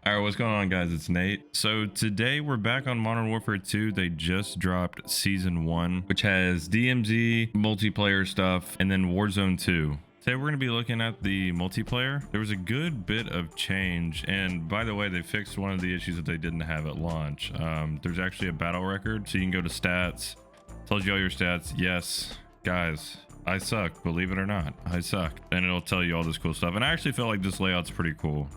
All right, what's going on, guys? It's Nate. So today we're back on Modern Warfare 2. They just dropped Season 1, which has DMZ, multiplayer stuff, and then Warzone 2. Today we're going to be looking at the multiplayer. There was a good bit of change, and by the way, they fixed one of the issues that they didn't have at launch. There's actually a battle record, so you can go to stats. Tells you all your stats. Yes, guys, I suck, believe it or not, I suck. And it'll tell you all this cool stuff. And I actually feel like this layout's pretty cool,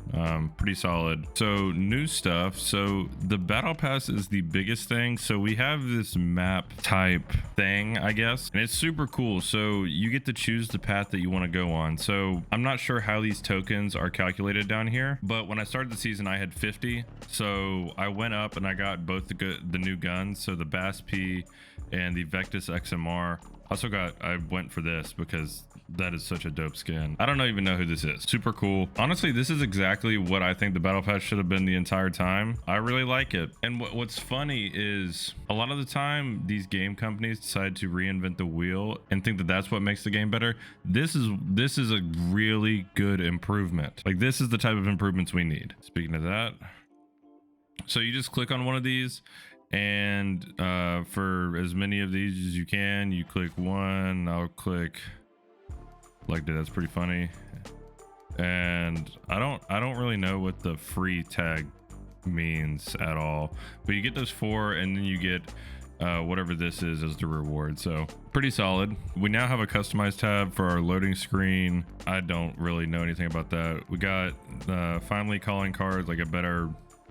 pretty solid. So new stuff. So the battle pass is the biggest thing. So we have this map type thing, I guess, and it's super cool. So you get to choose the path that you want to go on. So I'm not sure how these tokens are calculated down here, but when I started the season, I had 50. So I went up and I got both the new guns. So the Bass P and the Vectis XMR. I went for this because that is such a dope skin. I don't even know who this is. Super cool. Honestly, this is exactly what I think the battle pass should have been the entire time. I really like it. And what's funny is a lot of the time these game companies decide to reinvent the wheel and think that that's what makes the game better. This is a really good improvement. Like, this is the type of improvements we need. Speaking of that, so you just click on one of these, and for as many of these as you can, you click one. I'll click like that. That's pretty funny. And I don't really know what the free tag means at all, but you get those 4, and then you get whatever this is as the reward. So pretty solid. We now have a customized tab for our loading screen. I don't really know anything about that. We got finally calling cards, like a better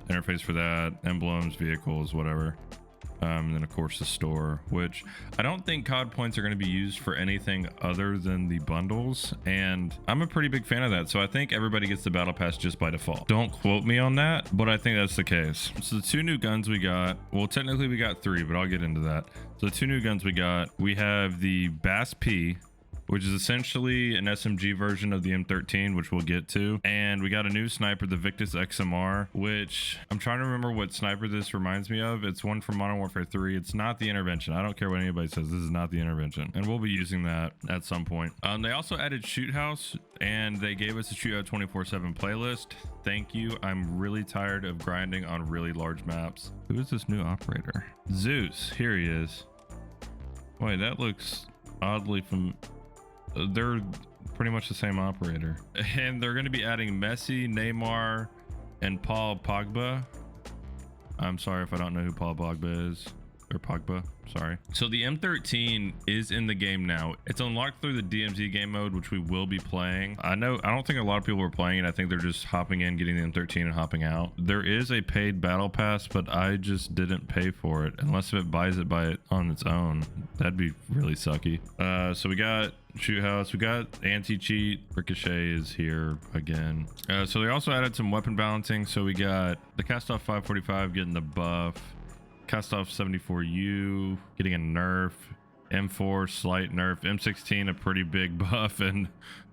interface for that, emblems, vehicles, whatever. And then of course the store, which I don't think COD points are going to be used for anything other than the bundles, and I'm a pretty big fan of that. So I think everybody gets the battle pass just by default. Don't quote me on that, but I think that's the case. So the 2 new guns we got, well, technically we got 3, but I'll get into that. So the 2 new guns we got, we have the Bass P, which is essentially an SMG version of the M13, which we'll get to. And we got a new sniper, the Victus XMR, which I'm trying to remember what sniper this reminds me of. It's one from Modern Warfare 3. It's not the Intervention. I don't care what anybody says. This is not the Intervention. And we'll be using that at some point. They also added Shoot House, and they gave us a Shootout 24/7 playlist. Thank you. I'm really tired of grinding on really large maps. Who is this new operator? Zeus. Here he is. Wait, that looks oddly from... They're pretty much the same operator, and they're going to be adding Messi, Neymar, and Paul Pogba. I'm sorry if I don't know who Paul Pogba is, or Pogba, sorry. So the M13 is in the game now. It's unlocked through the DMZ game mode, which we will be playing. I don't think a lot of people are playing it. I think they're just hopping in, getting the M13 and hopping out. There is a paid battle pass, but I just didn't pay for it, unless if it buys it on its own. That'd be really sucky. So we got Shoot House, we got anti-cheat. Ricochet is here again. So they also added some weapon balancing. So we got the Cast-Off 545 getting the buff, Cast-Off 74U getting a nerf, M4 slight nerf, M16 a pretty big buff, and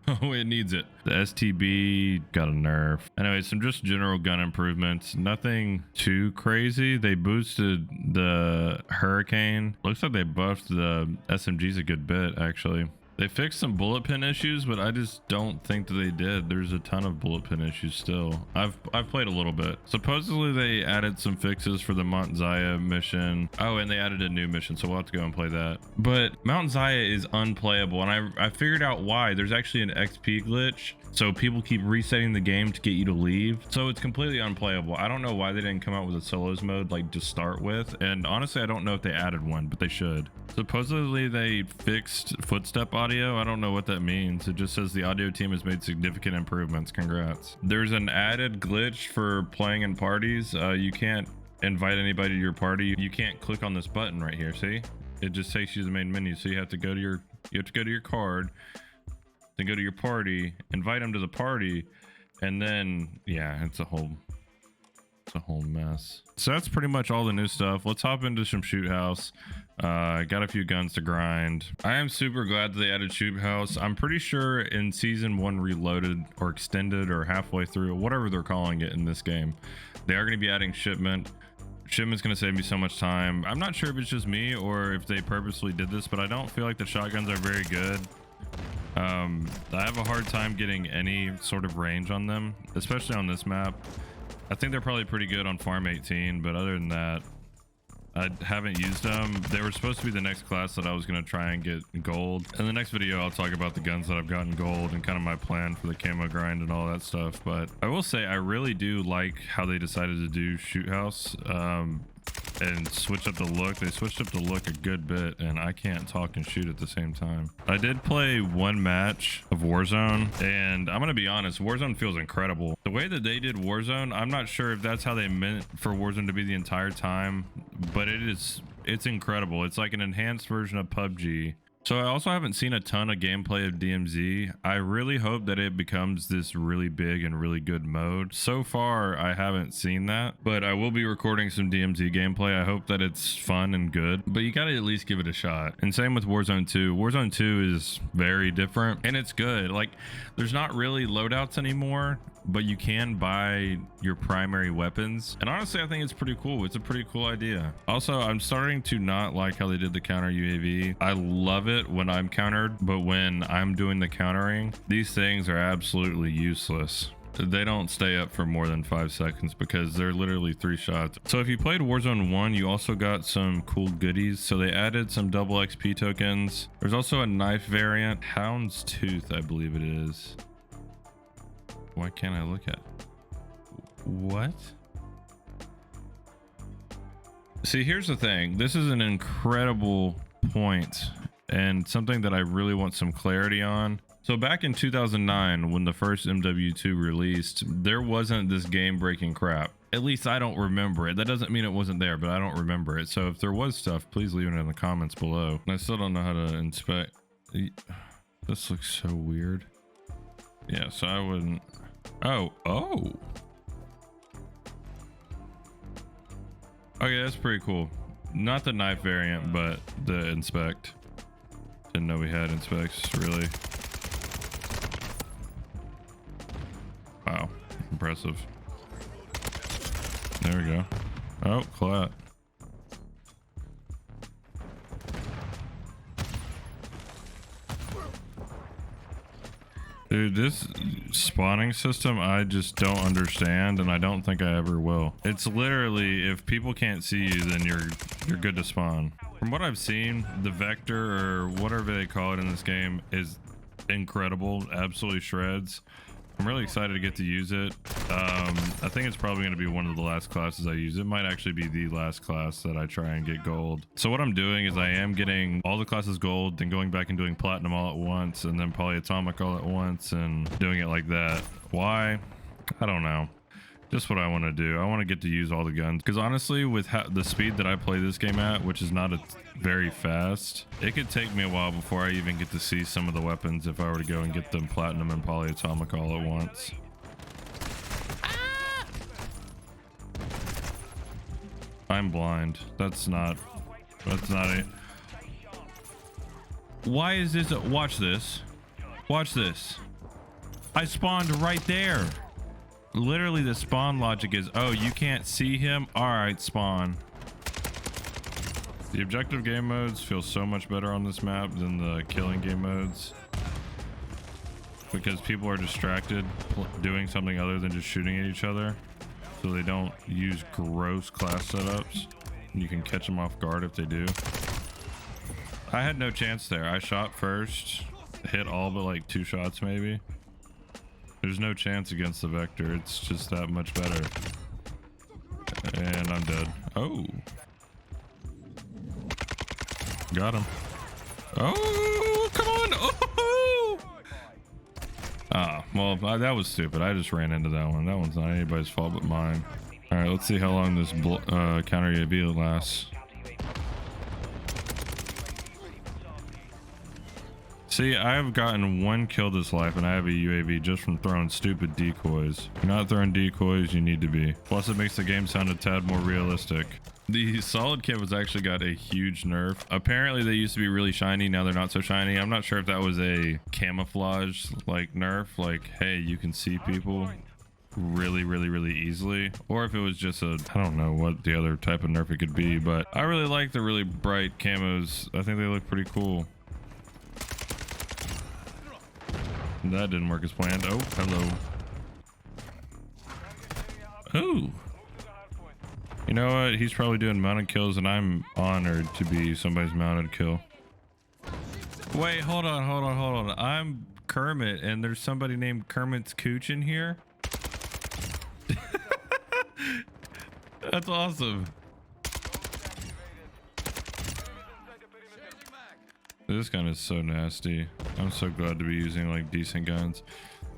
oh, it needs it. The STB got a nerf. Anyway, some just general gun improvements. Nothing too crazy. They boosted the Hurricane. Looks like they buffed the SMGs a good bit, actually. They fixed some bullet pin issues, but I just don't think that they did. There's a ton of bullet pin issues still. I've played a little bit. Supposedly they added some fixes for the Mount Zaya mission. Oh, and they added a new mission, so we'll have to go and play that. But Mount Zaya is unplayable, and I figured out why. There's actually an XP glitch, so people keep resetting the game to get you to leave. So it's completely unplayable. I don't know why they didn't come out with a solos mode like to start with, and honestly I don't know if they added one, but they should. Supposedly they fixed footstep audio. I don't know what that means. It just says the audio team has made significant improvements. Congrats. There's an added glitch for playing in parties. You can't invite anybody to your party. You can't click on this button right here. See, it just takes you to the main menu. So you have to go to your card, then go to your party, invite them to the party, and then yeah, it's a whole mess. So that's pretty much all the new stuff. Let's hop into some Shoot House. Got a few guns to grind. I am super glad that they added Shoot House. I'm pretty sure in Season 1 Reloaded or Extended or halfway through, whatever they're calling it in this game, they are going to be adding Shipment. Shipment's going to save me so much time. I'm not sure if it's just me or if they purposely did this, but I don't feel like the shotguns are very good. I have a hard time getting any sort of range on them, especially on this map. I think they're probably pretty good on Farm 18, but other than that, I haven't used them. They were supposed to be the next class that I was going to try and get gold. In the next video, I'll talk about the guns that I've gotten gold and kind of my plan for the camo grind and all that stuff. But I will say I really do like how they decided to do Shoot House and switch up the look. They switched up the look a good bit, and I can't talk and shoot at the same time. I did play one match of Warzone, and I'm going to be honest, Warzone feels incredible. The way that they did Warzone, I'm not sure if that's how they meant for Warzone to be the entire time, but it's incredible. It's like an enhanced version of PUBG. So I also haven't seen a ton of gameplay of DMZ. I really hope that it becomes this really big and really good mode. So far, I haven't seen that, but I will be recording some DMZ gameplay. I hope that it's fun and good, but you gotta at least give it a shot. And same with Warzone 2. Warzone 2 is very different and it's good. Like, there's not really loadouts anymore, but you can buy your primary weapons. And honestly, I think it's pretty cool. It's a pretty cool idea. Also, I'm starting to not like how they did the counter UAV. I love it when I'm countered, but when I'm doing the countering, these things are absolutely useless. They don't stay up for more than 5 seconds because they're literally 3 shots. So if you played Warzone 1, you also got some cool goodies. So they added some double XP tokens. There's also a knife variant, Hound's Tooth, I believe it is. Why can't I look at what? See, here's the thing. This is an incredible point and something that I really want some clarity on. So back in 2009, when the first MW2 released, there wasn't this game breaking crap. At least I don't remember it. That doesn't mean it wasn't there, but I don't remember it. So if there was stuff, please leave it in the comments below. And I still don't know how to inspect. This looks so weird. Yeah, so I wouldn't. Oh. Okay, that's pretty cool. Not the knife variant, but the inspect. Didn't know we had inspects, really. Wow, impressive. There we go. Oh, collat. Dude, this spawning system, I just don't understand, and I don't think I ever will. It's literally, if people can't see you, then you're good to spawn. From what I've seen, the vector, or whatever they call it in this game, is incredible. Absolutely shreds. I'm really excited to get to use it. I think it's probably going to be one of the last classes I use. It might actually be the last class that I try and get gold. So what I'm doing is I am getting all the classes gold, then going back and doing platinum all at once, and then polyatomic all at once, and doing it like that. Why? I don't know. Just what I want to do. I want to get to use all the guns, because honestly, with the speed that I play this game at, which is not very fast, it could take me a while before I even get to see some of the weapons if I were to go and get them platinum and polyatomic all at once. I'm blind. That's not it. Why is this? Watch this. Watch this. I spawned right there. Literally, the spawn logic is, oh, you can't see him? All right, spawn. The objective game modes feel so much better on this map than the killing game modes, because people are distracted doing something other than just shooting at each other, so they don't use gross class setups. You can catch them off guard if they do. I had no chance there. I shot first, hit all but like 2 shots maybe. There's no chance against the vector. It's just that much better. And I'm dead. Oh. Got him. Oh, come on. Oh. Ah, well, that was stupid. I just ran into that one. That one's not anybody's fault but mine. All right, let's see how long this counter UAV lasts. See, I have gotten 1 kill this life, and I have a UAV just from throwing stupid decoys. If you're not throwing decoys, you need to be. Plus, it makes the game sound a tad more realistic. The solid kit has actually got a huge nerf. Apparently, they used to be really shiny. Now they're not so shiny. I'm not sure if that was a camouflage like nerf, like, hey, you can see people really easily, or if it was just a, I don't know what the other type of nerf it could be, but I really like the really bright camos. I think they look pretty cool. That didn't work as planned. Oh, hello. Ooh. You know what? He's probably doing mounted kills, and I'm honored to be somebody's mounted kill. Wait, hold on. I'm Kermit, and there's somebody named Kermit's Cooch in here. That's awesome. This gun is so nasty. I'm so glad to be using like decent guns.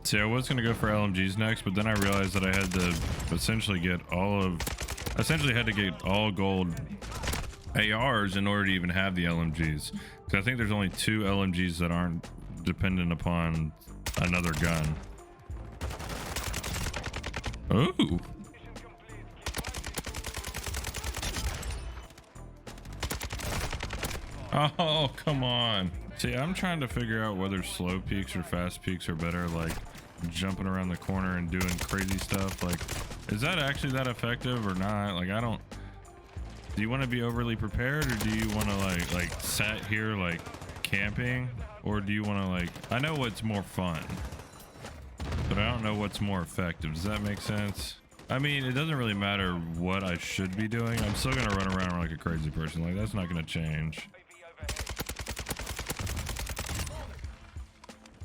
See, I was gonna go for LMGs next, but then I realized that I had to essentially get all gold ARs in order to even have the LMGs. Because I think there's only 2 LMGs that aren't dependent upon another gun. Ooh. Oh, come on. See, I'm trying to figure out whether slow peaks or fast peaks are better, like jumping around the corner and doing crazy stuff. Like, is that actually that effective or not? Like, I don't... Do you want to be overly prepared, or do you want to like sat here like camping, or do you want to like... I know what's more fun, but I don't know what's more effective. Does that make sense? I mean, it doesn't really matter what I should be doing. I'm still gonna run around like a crazy person. Like, that's not gonna change.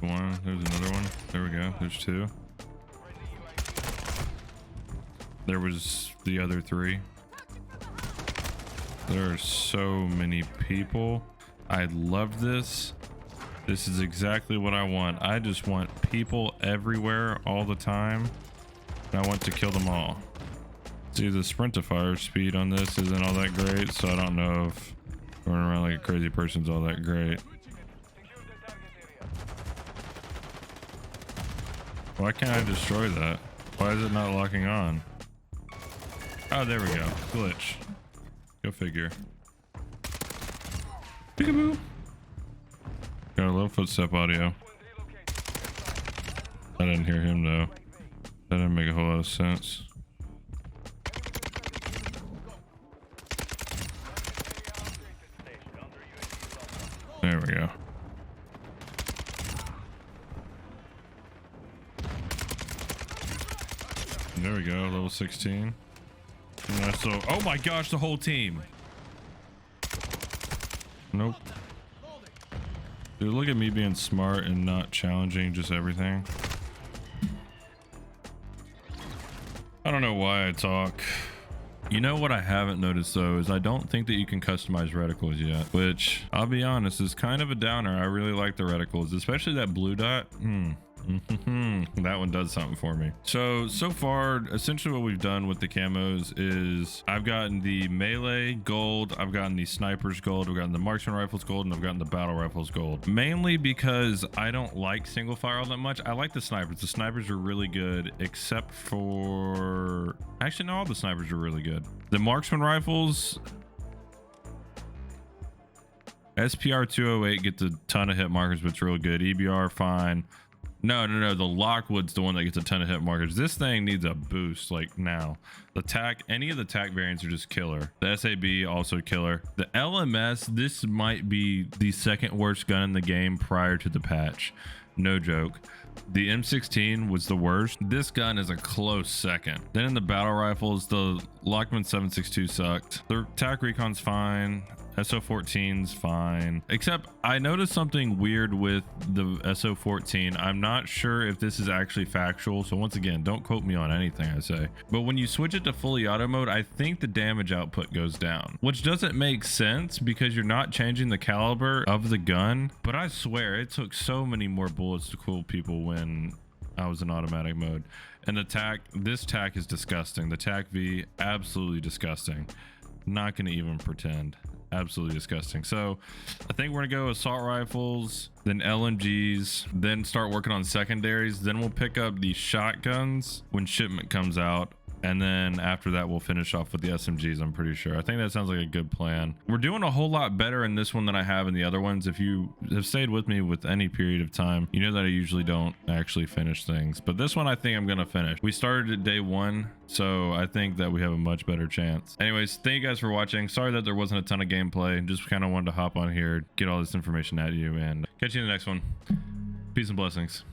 One, there's another one. There we go. There's 2. There was the other 3. There are so many people. I love this. This is exactly what I want. I just want people everywhere all the time. And I want to kill them all. See, the sprint to fire speed on this isn't all that great, so I don't know if running around like a crazy person's all that great. Why can't I destroy that? Why is it not locking on? Oh, there we go. Glitch. Go figure. Peekaboo. Got a little footstep audio. I didn't hear him though. That didn't make a whole lot of sense. There we go. There we go, level 16. So, oh my gosh, the whole team. Nope. Dude, look at me being smart and not challenging just everything. I don't know why I talk. You know what I haven't noticed though is I don't think that you can customize reticles yet, which I'll be honest is kind of a downer. I really like the reticles, especially that blue dot. That one does something for me. So far, essentially what we've done with the camos is I've gotten the melee gold, I've gotten the snipers gold, I've gotten the marksman rifles gold, and I've gotten the battle rifles gold. Mainly because I don't like single fire all that much. I like the snipers. The snipers are really good, except for... Actually, no, all the snipers are really good. The marksman rifles... SPR 208 gets a ton of hit markers, but it's real good. EBR, fine. No, the Lockwood's the one that gets a ton of hit markers. This thing needs a boost like now. The TAC, any of the TAC variants are just killer. The SAB also killer. The LMS, this might be the second worst gun in the game prior to the patch. No joke. The M16 was the worst. This gun is a close second. Then in the battle rifles, the Lockman 762 sucked. The TAC Recon's fine. SO14's fine, except I noticed something weird with the SO14. I'm not sure if this is actually factual, so once again, don't quote me on anything I say, but when you switch it to fully auto mode, I think the damage output goes down, which doesn't make sense because you're not changing the caliber of the gun. But I swear it took so many more bullets to kill people when I was in automatic mode. And the TAC, this TAC is disgusting. The TAC V, absolutely disgusting. Not gonna even pretend. Absolutely disgusting. So I think we're gonna go assault rifles, then LMGs, then start working on secondaries. Then we'll pick up the shotguns when shipment comes out, and then after that we'll finish off with the SMGs. I'm pretty sure. I think that sounds like a good plan. We're doing a whole lot better in this one than I have in the other ones. If you have stayed with me with any period of time, you know that I usually don't actually finish things, but this one I think I'm gonna finish. We started at day 1, so I think that we have a much better chance. Anyways, thank you guys for watching. Sorry that there wasn't a ton of gameplay. Just kind of wanted to hop on here, get all this information at you, and catch you in the next one. Peace and blessings.